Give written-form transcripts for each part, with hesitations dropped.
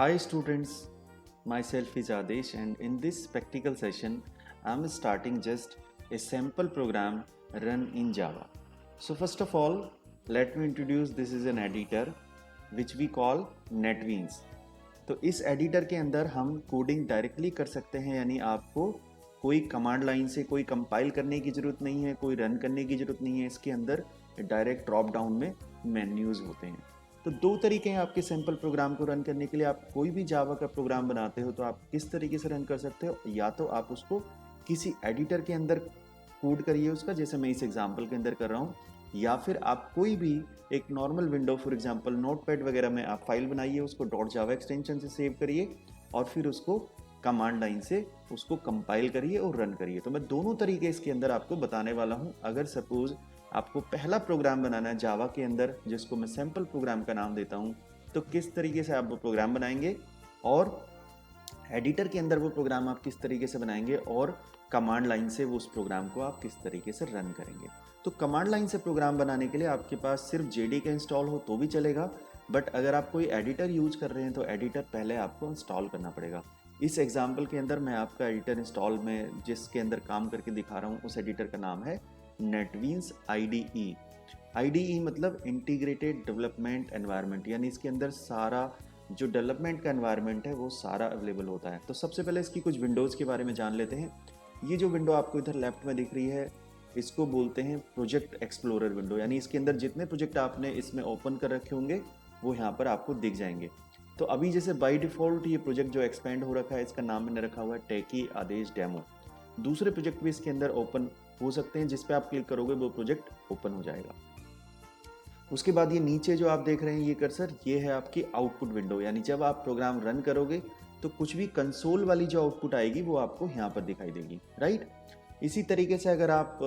Hi students, myself is Adesh and in this practical session I am starting just a sample program run in Java. So first of all, let me introduce this is an editor which we call NetBeans. तो इस editor के अंदर हम coding directly कर सकते हैं, यानी आपको कोई कमांड लाइन से कोई कंपाइल करने की ज़रूरत नहीं है, कोई रन करने की ज़रूरत नहीं है। इसके अंदर डायरेक्ट ड्रॉप डाउन में मेन्यूज़ होते हैं। तो दो तरीके हैं आपके सैम्पल प्रोग्राम को रन करने के लिए। आप कोई भी जावा का प्रोग्राम बनाते हो तो आप किस तरीके से रन कर सकते हो, या तो आप उसको किसी एडिटर के अंदर कोड करिए उसका, जैसे मैं इस एग्जाम्पल के अंदर कर रहा हूँ, या फिर आप कोई भी एक normal window for example notepad वगैरह में आप फाइल बनाइए, उसको .java एक्सटेंशन से सेव करिए और फिर उसको कमांड लाइन से उसको कंपाइल करिए और रन करिए। तो मैं दोनों तरीके इसके अंदर आपको बताने वाला हूं। अगर सपोज आपको पहला प्रोग्राम बनाना है जावा के अंदर, जिसको मैं सैम्पल प्रोग्राम का नाम देता हूं, तो किस तरीके से आप वो प्रोग्राम बनाएंगे और एडिटर के अंदर वो प्रोग्राम आप किस तरीके से बनाएंगे और कमांड लाइन से वो उस प्रोग्राम को आप किस तरीके से रन करेंगे। तो कमांड लाइन से प्रोग्राम बनाने के लिए आपके पास सिर्फ जेडी का इंस्टॉल हो तो भी चलेगा, बट अगर आप कोई एडिटर यूज कर रहे हैं तो एडिटर पहले आपको इंस्टॉल करना पड़ेगा। इस एग्जाम्पल के अंदर मैं आपका एडिटर इंस्टॉल में जिसके अंदर काम करके दिखा रहा हूँ, उस एडिटर का नाम है नेटबीन्स IDE। IDE मतलब इंटीग्रेटेड डेवलपमेंट एनवायरनमेंट, यानी इसके अंदर सारा जो डेवलपमेंट का एनवायरनमेंट है वो सारा अवेलेबल होता है। तो सबसे पहले इसकी कुछ विंडोज़ के बारे में जान लेते हैं। ये जो विंडो आपको इधर लेफ्ट में दिख रही है, इसको बोलते हैं प्रोजेक्ट एक्सप्लोरर विंडो, यानी इसके अंदर जितने प्रोजेक्ट आपने इसमें ओपन कर रखे होंगे वो यहाँ पर आपको दिख जाएंगे। तो अभी जैसे बाय डिफ़ॉल्ट ये प्रोजेक्ट जो एक्सपेंड हो रखा है, इसका नाम मैंने रखा हुआ है टेकी आदेश डेमो। दूसरे प्रोजेक्ट भी इसके अंदर ओपन हो सकते हैं, जिस पे आप क्लिक करोगे वो प्रोजेक्ट ओपन हो जाएगा। उसके बाद ये नीचे जो आप देख रहे हैं ये कर्सर, ये है आपकी आउटपुट विंडो, यानी जब आप प्रोग्राम रन करोगे तो कुछ भी कंसोल वाली जो आउटपुट आएगी वो आपको यहाँ पर दिखाई देगी, राइट। इसी तरीके से अगर आप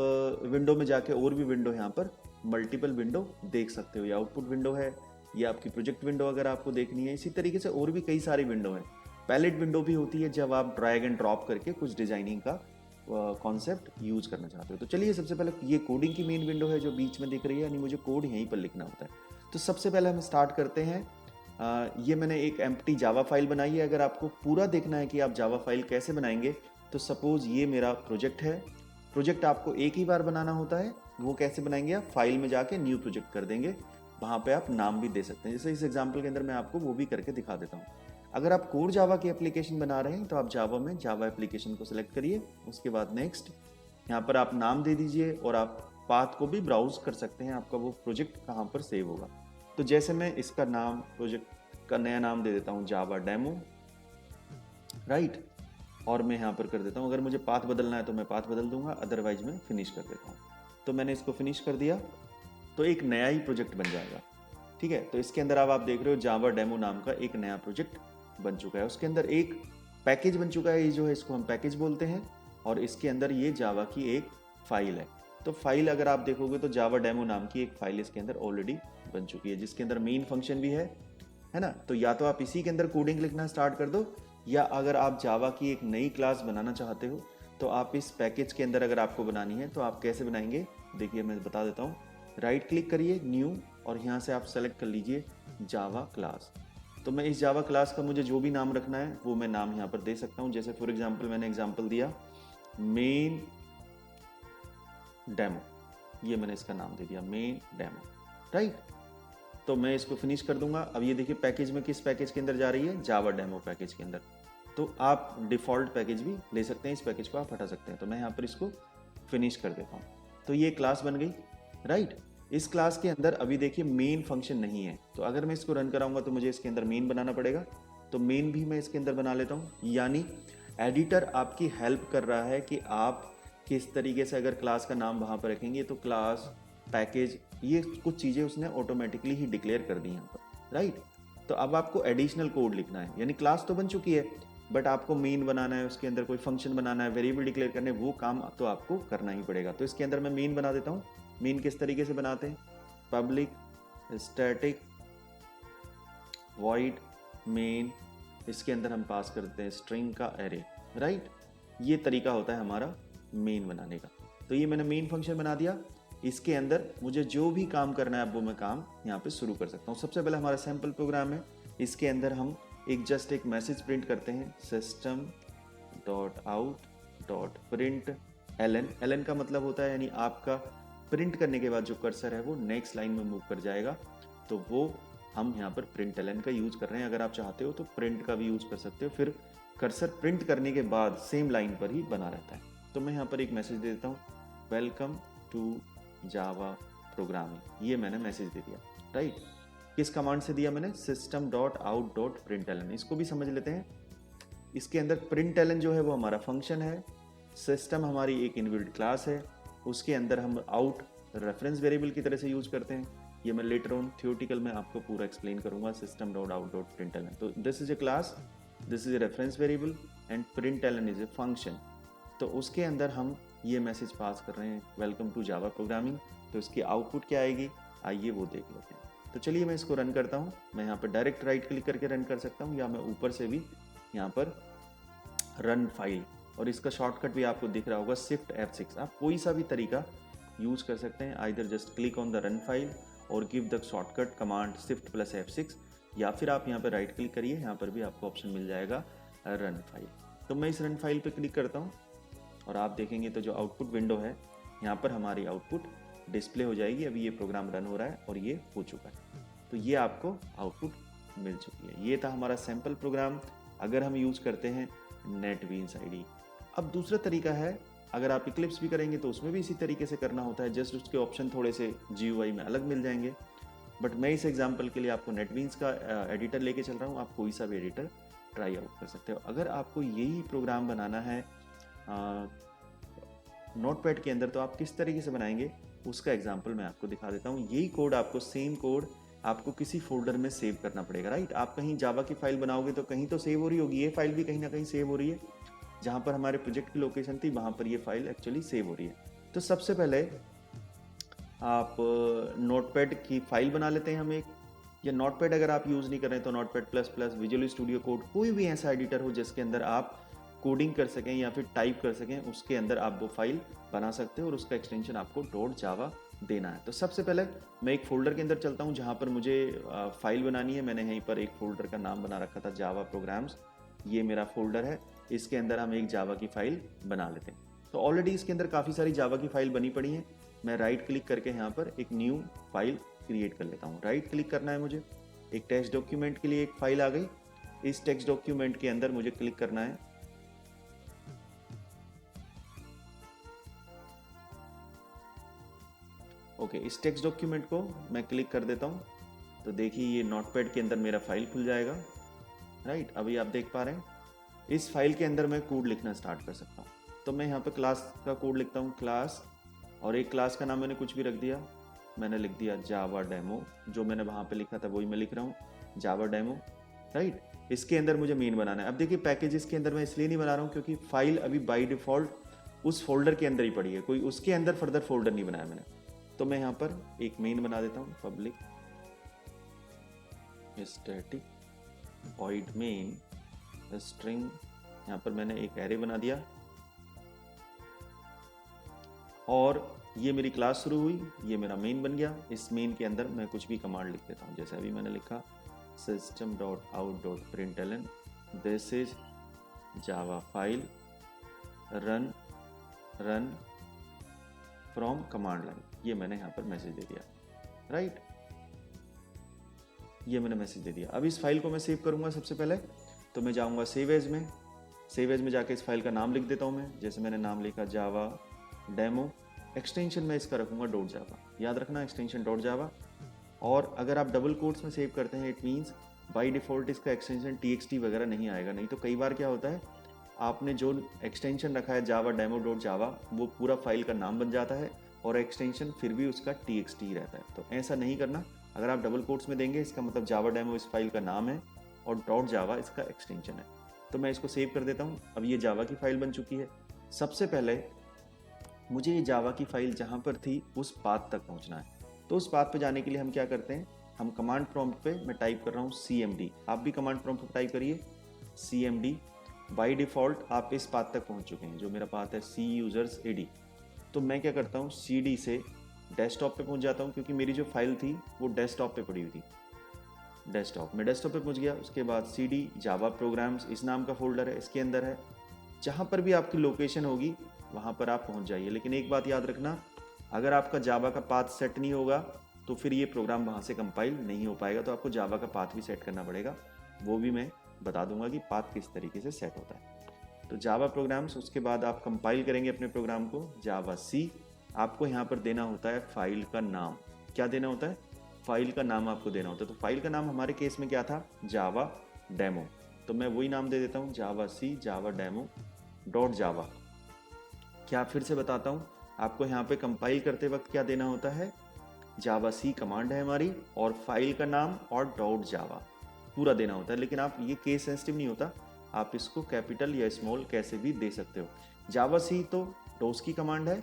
विंडो में जाके और भी विंडो यहाँ पर मल्टीपल विंडो देख सकते हो। ये आउटपुट विंडो है, ये आपकी प्रोजेक्ट विंडो अगर आपको देखनी है। इसी तरीके से और भी कई सारी विंडो हैं। पैलेट विंडो भी होती है जब आप ड्रैग एंड ड्रॉप करके कुछ डिजाइनिंग का कॉन्सेप्ट यूज करना चाहते हो। तो चलिए सबसे पहले ये कोडिंग की मेन विंडो है जो बीच में दिख रही है, यानी मुझे कोड यहीं पर लिखना होता है। तो सबसे पहले हम स्टार्ट करते हैं। ये मैंने एक एम्प्टी जावा फाइल बनाई है। अगर आपको पूरा देखना है कि आप जावा फाइल कैसे बनाएंगे, तो सपोज ये मेरा प्रोजेक्ट है। प्रोजेक्ट आपको एक ही बार बनाना होता है। वो कैसे बनाएंगे, आप फाइल में जाके न्यू प्रोजेक्ट कर देंगे, वहाँ पे आप नाम भी दे सकते हैं। जैसे इस एग्जाम्पल के अंदर मैं आपको वो भी करके दिखा देता हूँ। अगर आप कोर जावा की एप्लीकेशन बना रहे हैं तो आप जावा में जावा एप्लीकेशन को सिलेक्ट करिए। उसके बाद नेक्स्ट, यहाँ पर आप नाम दे दीजिए और आप पाथ को भी ब्राउज कर सकते हैं, आपका वो प्रोजेक्ट कहाँ पर सेव होगा। तो जैसे मैं इसका नाम, प्रोजेक्ट का नया नाम दे देता हूँ जावा डेमो, राइट। और मैं यहाँ पर कर देता हूँ, अगर मुझे पाथ बदलना है तो मैं पाथ बदल दूंगा, अदरवाइज मैं फिनिश कर देता हूँ। तो मैंने इसको फिनिश कर दिया तो एक नया ही प्रोजेक्ट बन जाएगा, ठीक है। तो इसके अंदर अब आप देख रहे हो जावा डेमो नाम का एक नया प्रोजेक्ट बन चुका है। उसके अंदर एक पैकेज बन चुका है, ये जो है इसको हम पैकेज बोलते हैं, और इसके अंदर ये जावा की एक फाइल है। तो फाइल अगर आप देखोगे तो जावा डेमो नाम की एक फाइल इसके अंदर ऑलरेडी बन चुकी है, जिसके अंदर मेन फंक्शन भी है ना। तो या तो आप इसी के अंदर कोडिंग लिखना स्टार्ट कर दो, या अगर आप जावा की एक नई क्लास बनाना चाहते हो तो आप इस पैकेज के अंदर अगर आपको बनानी है तो आप कैसे बनाएंगे, देखिए मैं बता देता हूँ। राइट क्लिक करिए न्यू, और यहाँ से आप सेलेक्ट कर लीजिए जावा क्लास। तो मैं इस जावा क्लास का मुझे जो भी नाम रखना है वो मैं नाम यहाँ पर दे सकता हूँ। जैसे फॉर एग्जांपल मैंने एग्जांपल दिया मेन डेमो, ये मैंने इसका नाम दे दिया मेन डेमो, राइट। तो मैं इसको फिनिश कर दूंगा। अब ये देखिए पैकेज में किस पैकेज के अंदर जा रही है, जावा डेमो पैकेज के अंदर। तो आप डिफ़ॉल्ट पैकेज भी ले सकते हैं, इस पैकेज को आप हटा सकते हैं। तो मैं यहाँ पर इसको फिनिश कर देता हूँ। तो ये क्लास बन गई, राइट। इस क्लास के अंदर अभी देखिए मेन फंक्शन नहीं है, तो अगर मैं इसको रन कराऊंगा तो मुझे इसके अंदर मेन बनाना पड़ेगा। तो मेन भी मैं इसके अंदर बना लेता हूँ, यानी एडिटर आपकी हेल्प कर रहा है कि आप किस तरीके से अगर क्लास का नाम वहाँ पर रखेंगे। तो क्लास, पैकेज, ये कुछ चीज़ें उसने ऑटोमेटिकली ही डिक्लेयर कर दी यहाँ पर, राइट। तो अब आपको एडिशनल कोड लिखना है, यानी क्लास तो बन चुकी है बट आपको मेन बनाना है, उसके अंदर कोई फंक्शन बनाना है, वेरिएबल डिक्लेयर करने, वो काम तो आपको करना ही पड़ेगा। तो इसके अंदर मैं मेन बना देता हूँ। मेन किस तरीके से बनाते हैं, पब्लिक स्टैटिक वॉइड मेन, इसके अंदर हम पास करते हैं स्ट्रिंग का एरे, राइट। ये तरीका होता है हमारा मेन बनाने का। तो ये मैंने मेन फंक्शन बना दिया। इसके अंदर मुझे जो भी काम करना है अब वो मैं काम यहाँ पे शुरू कर सकता हूँ। सबसे पहले हमारा सैम्पल प्रोग्राम है, इसके अंदर हम एक जस्ट एक मैसेज प्रिंट करते हैं, system dot out dot print ln. Ln का मतलब होता है यानी आपका प्रिंट करने के बाद जो कर्सर है वो नेक्स्ट लाइन में मूव कर जाएगा, तो वो हम यहाँ पर प्रिंट एलन का यूज़ कर रहे हैं। अगर आप चाहते हो तो प्रिंट का भी यूज़ कर सकते हो, फिर कर्सर प्रिंट करने के बाद सेम लाइन पर ही बना रहता है। तो मैं यहाँ पर एक मैसेज दे देता हूँ, वेलकम टू जावा प्रोग्रामिंग, ये मैंने मैसेज दे दिया, राइट। किस कमांड से दिया मैंने, system dot out dot print ln. इसको भी समझ लेते हैं। इसके अंदर प्रिंट एलन जो है वो हमारा फंक्शन है, सिस्टम हमारी एक इनबिल्ट क्लास है, उसके अंदर हम आउट रेफरेंस वेरिएबल की तरह से यूज़ करते हैं। ये मैं लेटर ऑन थियोरेटिकल में आपको पूरा एक्सप्लेन करूंगा, system dot out dot print Elon. तो this is a class, this is a reference variable and println is a function. तो उसके अंदर हम ये मैसेज पास कर रहे हैं, वेलकम टू जावा प्रोग्रामिंग। तो इसकी आउटपुट क्या आएगी, आइए वो देख लेते हैं। तो चलिए मैं इसको रन करता हूँ। मैं यहाँ पर डायरेक्ट राइट क्लिक करके रन कर सकता हूँ, या मैं ऊपर से भी यहाँ पर रन फाइल, और इसका शॉर्टकट भी आपको दिख रहा होगा शिफ्ट F6। आप कोई सा भी तरीका यूज़ कर सकते हैं, either just click on the run file और give the shortcut command shift plus F6, या फिर आप यहाँ पर राइट क्लिक करिए, यहाँ पर भी आपको ऑप्शन मिल जाएगा रन फाइल। तो मैं इस रन फाइल पे क्लिक करता हूँ और आप देखेंगे तो जो आउटपुट विंडो है यहाँ पर हमारी आउटपुट डिस्प्ले हो जाएगी। अभी ये प्रोग्राम रन हो रहा है और ये हो चुका है, तो ये आपको आउटपुट मिल चुकी है। ये था हमारा सैम्पल प्रोग्राम, अगर हम यूज़ करते हैं नेटबीन्स आईडी। अब दूसरा तरीका है, अगर आप इक्लिप्स भी करेंगे तो उसमें भी इसी तरीके से करना होता है, जस्ट उसके ऑप्शन थोड़े से GUI में अलग मिल जाएंगे। बट मैं इस एग्जांपल के लिए आपको नेटबीन्स का एडिटर लेके चल रहा हूँ, आप कोई सा भी एडिटर ट्राई आउट कर सकते हो। अगर आपको यही प्रोग्राम बनाना है नोटपैड के अंदर, तो आप किस तरीके से बनाएंगे उसका एग्जाम्पल मैं आपको दिखा देता हूँ। यही कोड आपको, सेम कोड आपको किसी फोल्डर में सेव करना पड़ेगा, राइट। आप कहीं जावा की फाइल बनाओगे तो कहीं तो सेव हो रही होगी, ये फाइल भी कहीं ना कहीं सेव हो रही है। जहाँ पर हमारे प्रोजेक्ट की लोकेशन थी वहाँ पर ये फाइल एक्चुअली सेव हो रही है। तो सबसे पहले आप नोटपैड की फाइल बना लेते हैं हम एक, या नोटपैड अगर आप यूज़ नहीं कर रहे हैं तो notepad plus plus, visual studio code, कोई भी ऐसा एडिटर हो जिसके अंदर आप कोडिंग कर सकें या फिर टाइप कर सकें, उसके अंदर आप वो फाइल बना सकते हो और उसका एक्सटेंशन आपको डॉट जावा देना है। तो सबसे पहले मैं एक फोल्डर के अंदर चलता हूँ जहाँ पर मुझे फाइल बनानी है। मैंने यहीं पर एक फोल्डर का नाम बना रखा था जावा प्रोग्राम्स, ये मेरा फोल्डर है, इसके अंदर हम एक जावा की फाइल बना लेते हैं। तो ऑलरेडी इसके अंदर काफ़ी सारी जावा की फाइल बनी पड़ी हैं। मैं राइट क्लिक करके यहाँ पर एक न्यू फाइल क्रिएट कर लेता हूँ। राइट क्लिक करना है मुझे, एक टेक्स्ट डॉक्यूमेंट के लिए एक फाइल आ गई। इस टेक्स्ट डॉक्यूमेंट के अंदर मुझे क्लिक करना है, ओके, इस टेक्स्ट डॉक्यूमेंट को मैं क्लिक कर देता हूँ। तो देखिए ये नोटपैड के अंदर मेरा फाइल खुल जाएगा, राइट। अभी आप देख पा रहे हैं इस फाइल के अंदर मैं कोड लिखना स्टार्ट कर सकता हूँ। तो मैं यहाँ पे क्लास का कोड लिखता हूँ, क्लास, और एक क्लास का नाम मैंने कुछ भी रख दिया, मैंने लिख दिया जावा डेमो। जो मैंने वहाँ पे लिखा था वही मैं लिख रहा हूँ, जावा डेमो, राइट। इसके अंदर मुझे मेन बनाना है। अब देखिए पैकेजेस के अंदर मैं इसलिए नहीं बना रहा हूँ क्योंकि फाइल अभी बाई डिफ़ॉल्ट उस फोल्डर के अंदर ही पड़ी है, कोई उसके अंदर फर्दर फोल्डर नहीं बनाया मैंने। तो मैं यहाँ पर एक मेन बना देता हूँ, public static void main string, यहाँ पर मैंने एक एरे बना दिया और ये मेरी क्लास शुरू हुई, ये मेरा मेन बन गया। इस मेन के अंदर मैं कुछ भी कमांड लिख देता हूँ, जैसे अभी मैंने लिखा system.out.println this is Java file run from command line, ये मैंने यहाँ पर मैसेज दे दिया, राइट। ये मैंने मैसेज दे दिया। अब इस फाइल को मैं सेव करूँगा। सबसे पहले तो मैं जाऊँगा सेव एज में, सेव एज में जाके इस फाइल का नाम लिख देता हूँ मैं, जैसे मैंने नाम लिखा जावा डेमो। एक्सटेंशन मैं इसका रखूँगा डॉट जावा, याद रखना एक्सटेंशन डॉट जावा। और अगर आप डबल कोट्स में सेव करते हैं इट मीन्स बाय डिफ़ॉल्ट इसका एक्सटेंशन txt वगैरह नहीं आएगा। नहीं तो कई बार क्या होता है, आपने जो एक्सटेंशन रखा है जावा डेमो डॉट जावा वो पूरा फाइल का नाम बन जाता है और एक्सटेंशन फिर भी उसका txt ही रहता है। तो ऐसा नहीं करना। अगर आप डबल कोट्स में देंगे इसका मतलब जावा डेमो इस फाइल का नाम है और डॉट जावा इसका एक्सटेंशन है। तो मैं इसको सेव कर देता हूँ। अब ये जावा की फाइल बन चुकी है। सबसे पहले मुझे ये जावा की फाइल जहाँ पर थी उस पाथ तक पहुँचना है। तो उस पाथ पे जाने के लिए हम क्या करते हैं, हम कमांड प्रॉम्प्ट पे मैं टाइप कर रहा हूँ cmd, आप भी कमांड प्रॉम्प्ट पे टाइप करिए cmd। बाय डिफ़ॉल्ट आप इस पाथ तक पहुँच चुके हैं, जो मेरा पाथ है c users ad। तो मैं क्या करता हूँ cd से डेस्कटॉप पे पहुँच जाता हूँ, क्योंकि मेरी जो फाइल थी वो डेस्कटॉप पे पड़ी हुई थी। डेस्कटॉप। मैं डेस्कटॉप पे पहुंच गया, उसके बाद CD जावा प्रोग्राम्स इस नाम का फोल्डर है, इसके अंदर है। जहाँ पर भी आपकी लोकेशन होगी वहाँ पर आप पहुँच जाइए। लेकिन एक बात याद रखना, अगर आपका जावा का पाथ सेट नहीं होगा तो फिर ये प्रोग्राम वहाँ से कंपाइल नहीं हो पाएगा, तो आपको जावा का पाथ भी सेट करना पड़ेगा। वो भी मैं बता दूंगा कि पाथ किस तरीके से सेट होता है। तो जावा प्रोग्राम्स, उसके बाद आप कंपाइल करेंगे अपने प्रोग्राम को जावा सी। आपको यहाँ पर देना होता है फाइल का नाम। क्या देना होता है? फाइल का नाम आपको देना होता है। तो फाइल का नाम हमारे केस में क्या था? जावा डेमो। तो मैं वही नाम दे देता हूँ, जावा सी जावा डेमो डॉट जावा। क्या फिर से बताता हूँ, आपको यहाँ पे कंपाइल करते वक्त क्या देना होता है? जावा सी कमांड है हमारी, और फाइल का नाम और डॉट जावा पूरा देना होता है। लेकिन आप ये केस सेंसिटिव नहीं होता, आप इसको कैपिटल या स्मॉल कैसे भी दे सकते हो। जावा सी तो डोस की कमांड है,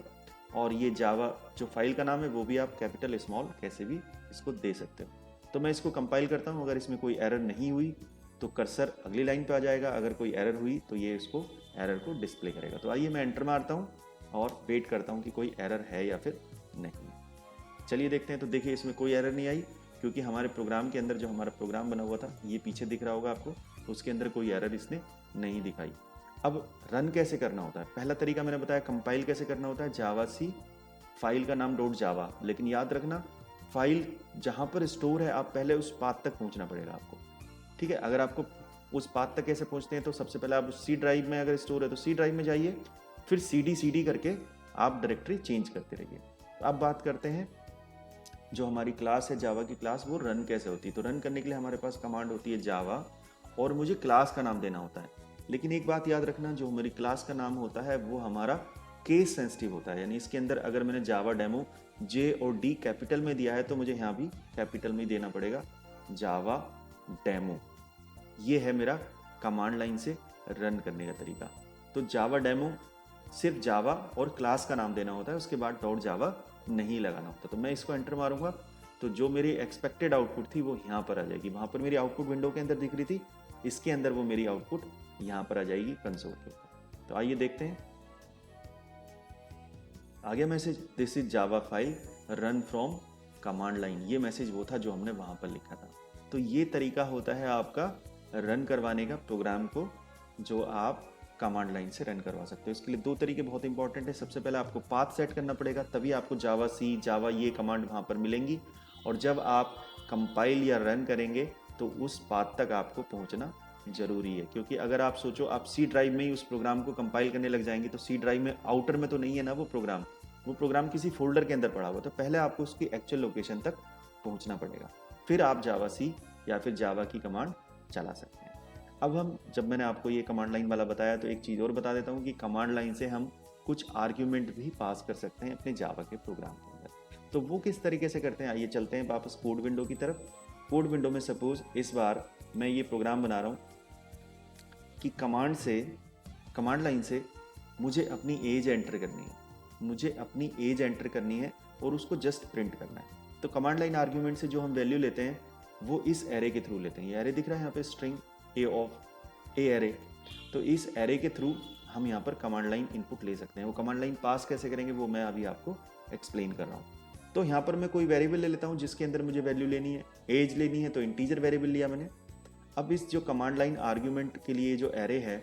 और ये जावा जो फाइल का नाम है वो भी आप कैपिटल स्मॉल कैसे भी इसको दे सकते हो। तो मैं इसको कंपाइल करता हूँ। अगर इसमें कोई एरर नहीं हुई तो कर्सर अगली लाइन पे आ जाएगा, अगर कोई एरर हुई तो ये इसको एरर को डिस्प्ले करेगा। तो आइए मैं एंटर मारता हूँ और वेट करता हूँ कि कोई एरर है या फिर नहीं। चलिए देखते हैं। तो देखिए इसमें कोई एरर नहीं आई, क्योंकि हमारे प्रोग्राम के अंदर जो हमारा प्रोग्राम बना हुआ था, ये पीछे दिख रहा होगा आपको, उसके अंदर कोई एरर इसने नहीं दिखाई। अब रन कैसे करना होता है? पहला तरीका मैंने बताया, कंपाइल कैसे करना होता है, जावा सी फाइल का नाम डॉट जावा। लेकिन याद रखना, फाइल जहाँ पर स्टोर है आप पहले उस पाथ तक पहुँचना पड़ेगा आपको, ठीक है। अगर आपको उस पाथ तक कैसे पहुँचते हैं, तो सबसे पहले आप सी ड्राइव में अगर स्टोर है तो सी ड्राइव में जाइए, फिर CD करके आप डायरेक्टरी चेंज करते रहिए। तो अब बात करते हैं जो हमारी क्लास है जावा की क्लास, वो रन कैसे होती है। तो रन करने के लिए हमारे पास कमांड होती है जावा, और मुझे क्लास का नाम देना होता है। लेकिन एक बात याद रखना, जो हमारी क्लास का नाम होता है वो हमारा केस सेंसिटिव होता है। यानी इसके अंदर अगर मैंने जावा डेमो J और D कैपिटल में दिया है तो मुझे यहाँ भी कैपिटल में ही देना पड़ेगा, जावा डेमो। ये है मेरा कमांड लाइन से रन करने का तरीका। तो जावा डेमो सिर्फ जावा और क्लास का नाम देना होता है, उसके बाद डॉट जावा नहीं लगाना होता। तो मैं इसको एंटर मारूंगा तो जो मेरी एक्सपेक्टेड आउटपुट थी वो यहाँ पर आ जाएगी। वहाँ पर मेरी आउटपुट विंडो के अंदर दिख रही थी, इसके अंदर वो मेरी आउटपुट यहाँ पर आ जाएगी कंसोल के ऊपर। तो आइए देखते हैं। आ गया message, this is Java file run from command line. ये मैसेज वो था जो हमने वहाँ पर लिखा था। तो ये तरीका होता है आपका रन करवाने का प्रोग्राम को, जो आप कमांड लाइन से रन करवा सकते हो। इसके लिए दो तरीके बहुत इंपॉर्टेंट है। सबसे पहले आपको पाथ सेट करना पड़ेगा, तभी आपको जावा सी जावा ये कमांड वहाँ पर मिलेंगी। और जब आप कंपाइल या रन करेंगे तो उस पाथ तक आपको पहुँचना जरूरी है, क्योंकि अगर आप सोचो आप सी ड्राइव में ही उस प्रोग्राम को कंपाइल करने लग जाएंगे तो सी ड्राइव में आउटर में तो नहीं है ना वो प्रोग्राम किसी फोल्डर के अंदर पड़ा हुआ। तो पहले आपको उसकी एक्चुअल लोकेशन तक पहुँचना पड़ेगा, फिर आप जावा सी या फिर जावा की कमांड चला सकते हैं। अब हम, जब मैंने आपको ये कमांड लाइन वाला बताया तो एक चीज़ और बता देता हूँ कि कमांड लाइन से हम कुछ आर्ग्यूमेंट भी पास कर सकते हैं अपने जावा के प्रोग्राम के अंदर। तो वो किस तरीके से करते हैं, आइए चलते हैं वापस कोड विंडो की तरफ। कोड विंडो में सपोज इस बार मैं ये प्रोग्राम बना रहा हूँ कि कमांड लाइन से मुझे अपनी एज एंटर करनी है, और उसको जस्ट प्रिंट करना है। तो कमांड लाइन आर्ग्यूमेंट से जो हम वैल्यू लेते हैं वो इस एरे के थ्रू लेते हैं। ये एरे दिख रहा है यहाँ पे, string A of A array. तो इस एरे के थ्रू हम यहाँ पर कमांड लाइन इनपुट ले सकते हैं। वो कमांड लाइन पास कैसे करेंगे वो मैं अभी आपको एक्सप्लेन कर रहा हूँ। तो यहाँ पर मैं कोई वेरिएबल ले लेता हूँ जिसके अंदर मुझे वैल्यू लेनी है, एज लेनी है, तो इंटीजर वेरिएबल लिया मैंने। अब इस जो कमांड लाइन आर्ग्यूमेंट के लिए जो एरे है,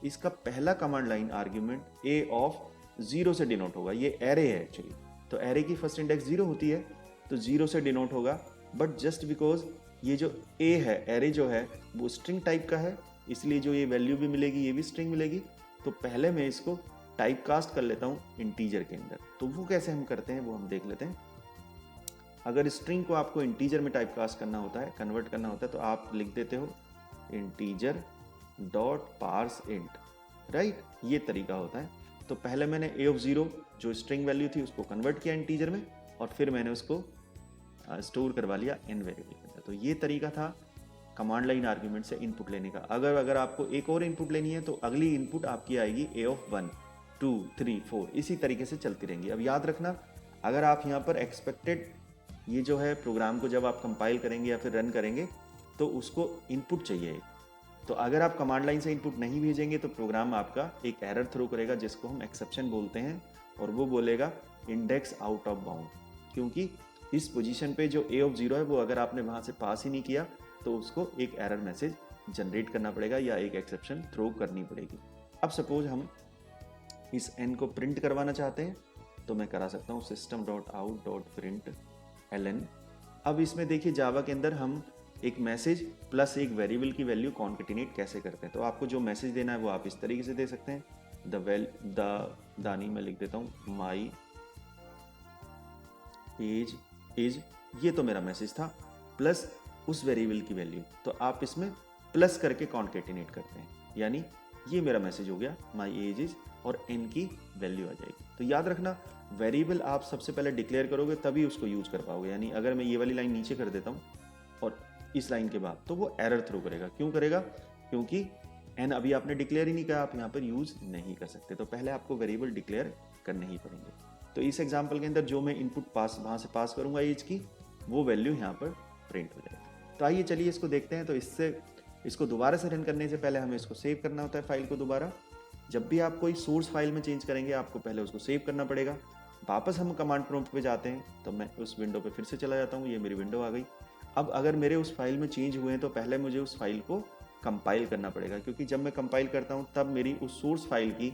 इसका पहला command line argument A of 0 से डिनोट होगा। ये एरे है एक्चुअली, तो एरे की फर्स्ट इंडेक्स 0 होती है, तो 0 से डिनोट होगा। बट जस्ट बिकॉज ये जो ए है, एरे जो है वो स्ट्रिंग टाइप का है, इसलिए जो ये वैल्यू भी मिलेगी ये भी स्ट्रिंग मिलेगी। तो पहले मैं इसको टाइप कास्ट कर लेता हूँ इंटीजर के अंदर। तो वो कैसे हम करते हैं वो हम देख लेते हैं। अगर स्ट्रिंग को आपको इंटीजर में टाइप कास्ट करना होता है, कन्वर्ट करना होता है, तो आप लिख देते हो integer dot parse int, right. ये तरीका होता है। तो पहले मैंने ए ऑफ 0 जो स्ट्रिंग वैल्यू थी उसको कन्वर्ट किया इंटीजर में, और फिर मैंने उसको स्टोर करवा लिया इन वेरिएबल के अंदर। तो ये तरीका था कमांड लाइन आर्ग्यूमेंट से इनपुट लेने का। अगर आपको एक और इनपुट लेनी है तो अगली इनपुट आपकी आएगी ए ऑफ 1 2 3 4, इसी तरीके से चलती रहेंगी। अब याद रखना, अगर आप यहाँ पर एक्सपेक्टेड ये जो है प्रोग्राम को जब आप कंपाइल करेंगे या फिर रन करेंगे तो उसको इनपुट चाहिए। तो अगर आप कमांड लाइन से इनपुट नहीं भेजेंगे तो प्रोग्राम आपका एक एरर थ्रो करेगा जिसको हम एक्सेप्शन बोलते हैं, और वो बोलेगा इंडेक्स आउट ऑफ बाउंड, क्योंकि इस पोजीशन पे जो ए ऑफ 0 है वो अगर आपने वहाँ से पास ही नहीं किया तो उसको एक एरर मैसेज जनरेट करना पड़ेगा या एक एक्सेप्शन थ्रो करनी पड़ेगी। अब सपोज हम इस n को प्रिंट करवाना चाहते हैं तो मैं करा सकता हूँ system.out.println। अब इसमें देखिए जावा के अंदर हम एक मैसेज प्लस एक वेरिएबल की वैल्यू कॉन्केटिनेट कैसे करते हैं। तो आपको जो मैसेज देना है वो आप इस तरीके से दे सकते हैं, दानी मैं लिख देता हूँ माई एज इज, ये तो मेरा मैसेज था, प्लस उस वेरिएबल की वैल्यू, तो आप इसमें प्लस करके कॉन्केटिनेट करते हैं, यानी ये मेरा मैसेज हो गया माई एज इज और n की वैल्यू आ जाएगी। तो याद रखना वेरिएबल आप सबसे पहले डिक्लेयर करोगे तभी उसको यूज कर पाओगे, यानी अगर मैं ये वाली लाइन नीचे कर देता हूँ और इस लाइन के बाद तो वो एरर थ्रो करेगा। क्यों करेगा? क्योंकि n अभी आपने डिक्लेयर ही नहीं किया, आप यहाँ पर यूज नहीं कर सकते, तो पहले आपको वेरिएबल डिक्लेयर करने ही पड़ेंगे। तो इस एग्जाम्पल के अंदर जो मैं इनपुट पास वहाँ से पास करूँगा एज की, वो वैल्यू यहाँ पर प्रिंट हो जाएगी। तो आइए चलिए इसको देखते हैं। तो इसको दोबारा से रन करने से पहले हमें इसको सेव करना होता है फाइल को दोबारा। जब भी आप कोई सोर्स फाइल में चेंज करेंगे आपको पहले उसको सेव करना पड़ेगा। वापस हम कमांड प्रॉम्प्ट पे जाते हैं, तो मैं उस विंडो पे फिर से चला जाता हूँ, ये मेरी विंडो आ गई। अब अगर मेरे उस फाइल में चेंज हुए हैं तो पहले मुझे उस फाइल को कंपाइल करना पड़ेगा, क्योंकि जब मैं कंपाइल करता हूँ तब मेरी उस सोर्स फाइल की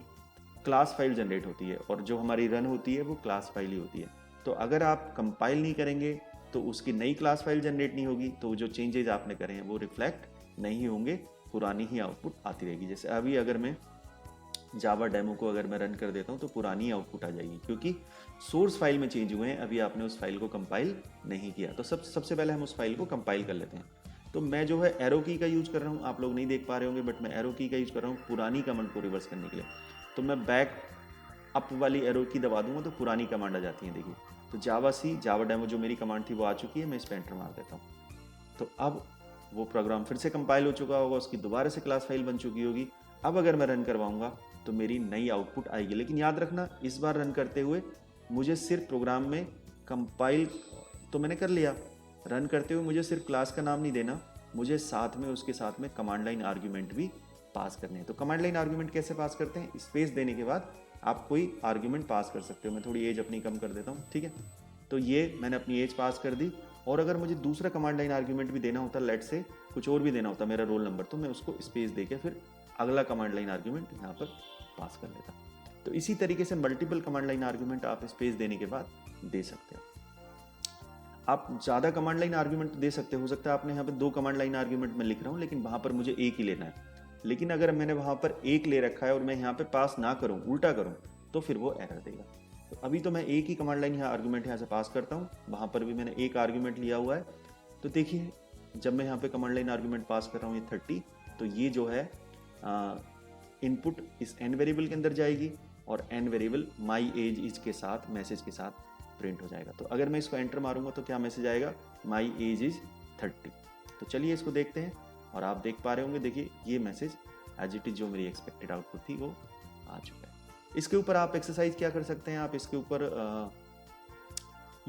क्लास फाइल जनरेट होती है और जो हमारी रन होती है वो क्लास फाइल ही होती है। तो अगर आप कंपाइल नहीं करेंगे तो उसकी नई क्लास फाइल जनरेट नहीं होगी, तो जो चेंजेज आपने करे हैं वो रिफ्लेक्ट नहीं होंगे, पुरानी ही आउटपुट आती रहेगी। जैसे अभी अगर मैं जावा डेमो को अगर मैं रन कर देता हूँ तो पुरानी आउटपुट आ जाएगी, क्योंकि सोर्स फाइल में चेंज हुए हैं, अभी आपने उस फाइल को कंपाइल नहीं किया। तो सबसे पहले हम उस फाइल को कंपाइल कर लेते हैं। तो मैं जो है एरो की का यूज कर रहा हूँ, आप लोग नहीं देख पा रहे होंगे बट मैं एरो की का यूज कर रहा हूँ पुरानी कमांड को रिवर्स करने के लिए। तो मैं बैक अप वाली एरो की दबा दूंगा तो पुरानी कमांड आ जाती है। देखिए तो जावा डेमो जो मेरी कमांड थी वो आ चुकी है, मैं इस पर एंटर मार देता हूँ। तो अब वो प्रोग्राम फिर से कंपाइल हो चुका होगा, उसकी दोबारा से क्लास फाइल बन चुकी होगी। अब अगर मैं रन करवाऊंगा तो मेरी नई आउटपुट आएगी। लेकिन याद रखना इस बार रन करते हुए मुझे सिर्फ प्रोग्राम में कंपाइल तो मैंने कर लिया, रन करते हुए मुझे सिर्फ क्लास का नाम नहीं देना, मुझे साथ में उसके साथ में कमांड लाइन आर्ग्यूमेंट भी पास करने हैं। तो कमांड लाइन आर्ग्यूमेंट कैसे पास करते हैं? स्पेस देने के बाद आप कोई आर्ग्यूमेंट पास कर सकते हो। मैं थोड़ी एज अपनी कम कर देता हूँ, ठीक है। तो ये मैंने अपनी एज पास कर दी, और अगर मुझे दूसरा कमांड लाइन आर्ग्यूमेंट भी देना होता, लेट से कुछ और भी देना होता, मेरा रोल नंबर, तो मैं उसको स्पेस देके फिर अगला कमांड लाइन आर्ग्यूमेंट यहाँ पर पास कर लेता। तो इसी तरीके से मल्टीपल कमांड लाइन आर्ग्यूमेंट आप स्पेस देने के बाद दे सकते हो। आप ज़्यादा कमांड लाइन आर्ग्यूमेंट दे सकते हो सकता है आपने यहाँ पे 2 कमांड लाइन आर्ग्यूमेंट में लिख रहा हूँ लेकिन वहाँ पर मुझे एक ही लेना है। लेकिन अगर मैंने वहाँ पर एक ले रखा है और मैं यहाँ पे पास ना करूँ, उल्टा करूँ, तो फिर वो एरर देगा। तो अभी तो मैं एक ही कमांड लाइन यहाँ आर्ग्यूमेंट यहाँ से पास करता हूँ, वहाँ पर भी मैंने एक आर्ग्यूमेंट लिया हुआ है। तो देखिए जब मैं यहाँ पे कमांड लाइन आर्ग्यूमेंट पास कर रहा हूँ ये 30, तो ये जो है इनपुट इस n वेरिएबल के अंदर जाएगी और n variable my age is के साथ मैसेज के साथ प्रिंट हो जाएगा। तो अगर मैं इसको एंटर मारूंगा तो क्या मैसेज आएगा? My age is 30। तो चलिए इसको देखते हैं, और आप देख पा रहे होंगे, देखिए ये मैसेज एज इट इज जो मेरी एक्सपेक्टेड आउटपुट थी वो आ चुका है। इसके ऊपर आप एक्सरसाइज क्या कर सकते हैं, आप इसके ऊपर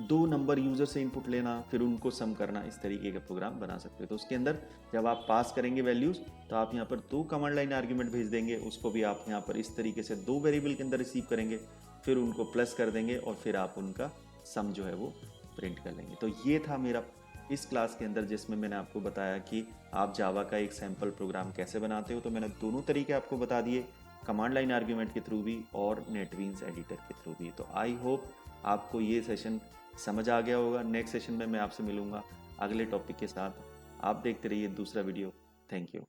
2 नंबर यूजर से इनपुट लेना फिर उनको सम करना, इस तरीके का प्रोग्राम बना सकते हो। तो उसके अंदर जब आप पास करेंगे वैल्यूज तो आप यहाँ पर 2 कमांड लाइन आर्ग्यूमेंट भेज देंगे, उसको भी आप यहाँ पर इस तरीके से 2 वेरिएबल के अंदर रिसीव करेंगे, फिर उनको प्लस कर देंगे और फिर आप उनका सम जो है वो प्रिंट कर लेंगे। तो ये था मेरा इस क्लास के अंदर जिसमें मैंने आपको बताया कि आप जावा का एक सैम्पल प्रोग्राम कैसे बनाते हो। तो मैंने दोनों तरीके आपको बता दिए, कमांड लाइन आर्ग्यूमेंट के थ्रू भी और नेटबीन्स एडिटर के थ्रू भी। तो आई होप आपको ये सेशन समझ आ गया होगा। नेक्स्ट सेशन में मैं आपसे मिलूंगा अगले टॉपिक के साथ। आप देखते रहिए दूसरा वीडियो। Thank you.